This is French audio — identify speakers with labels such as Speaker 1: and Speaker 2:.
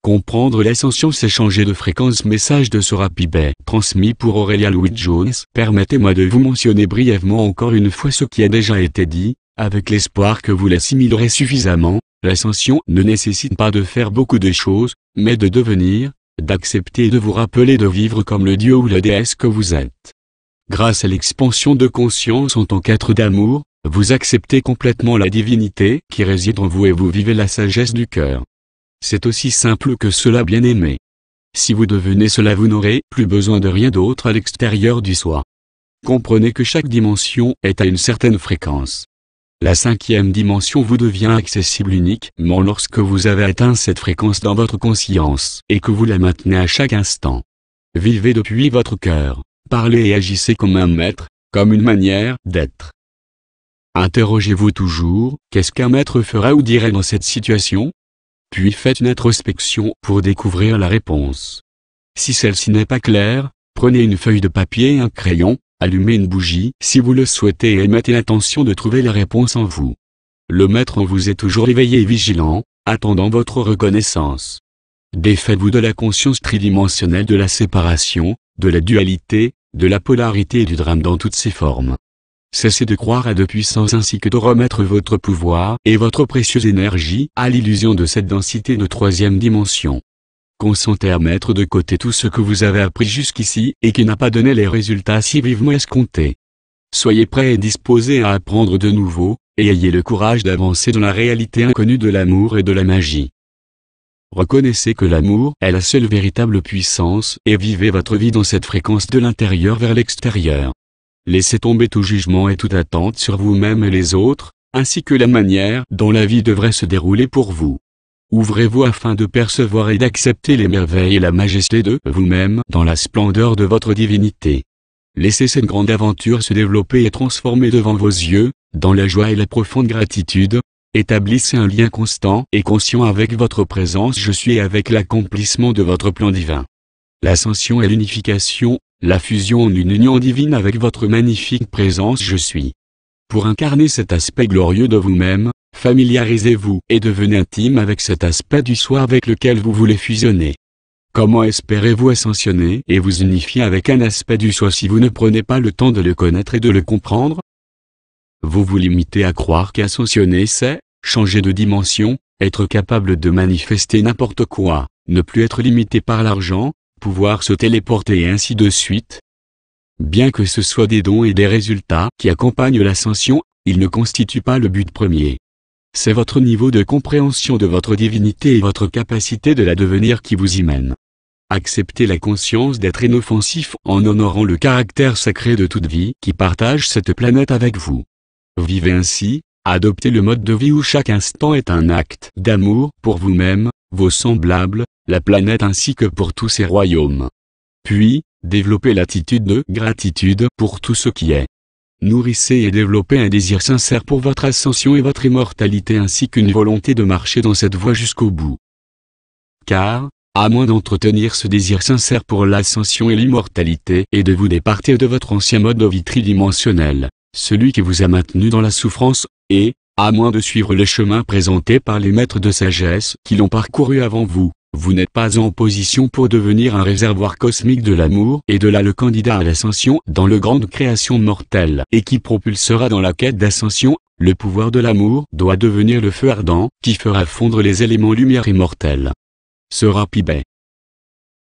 Speaker 1: Comprendre l'ascension, c'est changer de fréquence. Message de Sorapi Bey, transmis pour Aurélia Louis-Jones. Permettez-moi de vous mentionner brièvement encore une fois ce qui a déjà été dit, avec l'espoir que vous l'assimilerez suffisamment. L'ascension ne nécessite pas de faire beaucoup de choses, mais de devenir, d'accepter et de vous rappeler de vivre comme le dieu ou la déesse que vous êtes. Grâce à l'expansion de conscience en tant qu'être d'amour, vous acceptez complètement la divinité qui réside en vous et vous vivez la sagesse du cœur. C'est aussi simple que cela, bien-aimé. Si vous devenez cela, vous n'aurez plus besoin de rien d'autre à l'extérieur du soi. Comprenez que chaque dimension est à une certaine fréquence. La 5e dimension vous devient accessible uniquement lorsque vous avez atteint cette fréquence dans votre conscience et que vous la maintenez à chaque instant. Vivez depuis votre cœur, parlez et agissez comme un maître, comme une manière d'être. Interrogez-vous toujours, qu'est-ce qu'un maître ferait ou dirait dans cette situation? Puis faites une introspection pour découvrir la réponse. Si celle-ci n'est pas claire, prenez une feuille de papier et un crayon, allumez une bougie si vous le souhaitez et mettez l'intention de trouver la réponse en vous. Le maître en vous est toujours éveillé et vigilant, attendant votre reconnaissance. Défaites-vous de la conscience tridimensionnelle de la séparation, de la dualité, de la polarité et du drame dans toutes ses formes. Cessez de croire à de puissance ainsi que de remettre votre pouvoir et votre précieuse énergie à l'illusion de cette densité de 3e dimension. Consentez à mettre de côté tout ce que vous avez appris jusqu'ici et qui n'a pas donné les résultats si vivement escomptés. Soyez prêts et disposés à apprendre de nouveau, et ayez le courage d'avancer dans la réalité inconnue de l'amour et de la magie. Reconnaissez que l'amour est la seule véritable puissance et vivez votre vie dans cette fréquence de l'intérieur vers l'extérieur. Laissez tomber tout jugement et toute attente sur vous-même et les autres, ainsi que la manière dont la vie devrait se dérouler pour vous. Ouvrez-vous afin de percevoir et d'accepter les merveilles et la majesté de vous-même dans la splendeur de votre divinité. Laissez cette grande aventure se développer et transformer devant vos yeux, dans la joie et la profonde gratitude. Établissez un lien constant et conscient avec votre présence je suis et avec l'accomplissement de votre plan divin. L'ascension est l'unification, la fusion en une union divine avec votre magnifique présence je suis. Pour incarner cet aspect glorieux de vous-même, familiarisez-vous et devenez intime avec cet aspect du soi avec lequel vous voulez fusionner. Comment espérez-vous ascensionner et vous unifier avec un aspect du soi si vous ne prenez pas le temps de le connaître et de le comprendre? Vous vous limitez à croire qu'ascensionner c'est changer de dimension, être capable de manifester n'importe quoi, ne plus être limité par l'argent, pouvoir se téléporter et ainsi de suite. Bien que ce soit des dons et des résultats qui accompagnent l'ascension, ils ne constituent pas le but premier. C'est votre niveau de compréhension de votre divinité et votre capacité de la devenir qui vous y mène. Acceptez la conscience d'être inoffensif en honorant le caractère sacré de toute vie qui partage cette planète avec vous. Vivez ainsi, adoptez le mode de vie où chaque instant est un acte d'amour pour vous-même, vos semblables, la planète ainsi que pour tous ces royaumes. Puis, développez l'attitude de gratitude pour tout ce qui est. Nourrissez et développez un désir sincère pour votre ascension et votre immortalité ainsi qu'une volonté de marcher dans cette voie jusqu'au bout. Car, à moins d'entretenir ce désir sincère pour l'ascension et l'immortalité et de vous départir de votre ancien mode de vie tridimensionnel, celui qui vous a maintenu dans la souffrance, et, à moins de suivre le chemin présenté par les maîtres de sagesse qui l'ont parcouru avant vous, vous n'êtes pas en position pour devenir un réservoir cosmique de l'amour et de là le candidat à l'ascension dans le grande création mortelle et qui propulsera dans la quête d'ascension, le pouvoir de l'amour doit devenir le feu ardent qui fera fondre les éléments lumière immortelle. Sorapi Bey.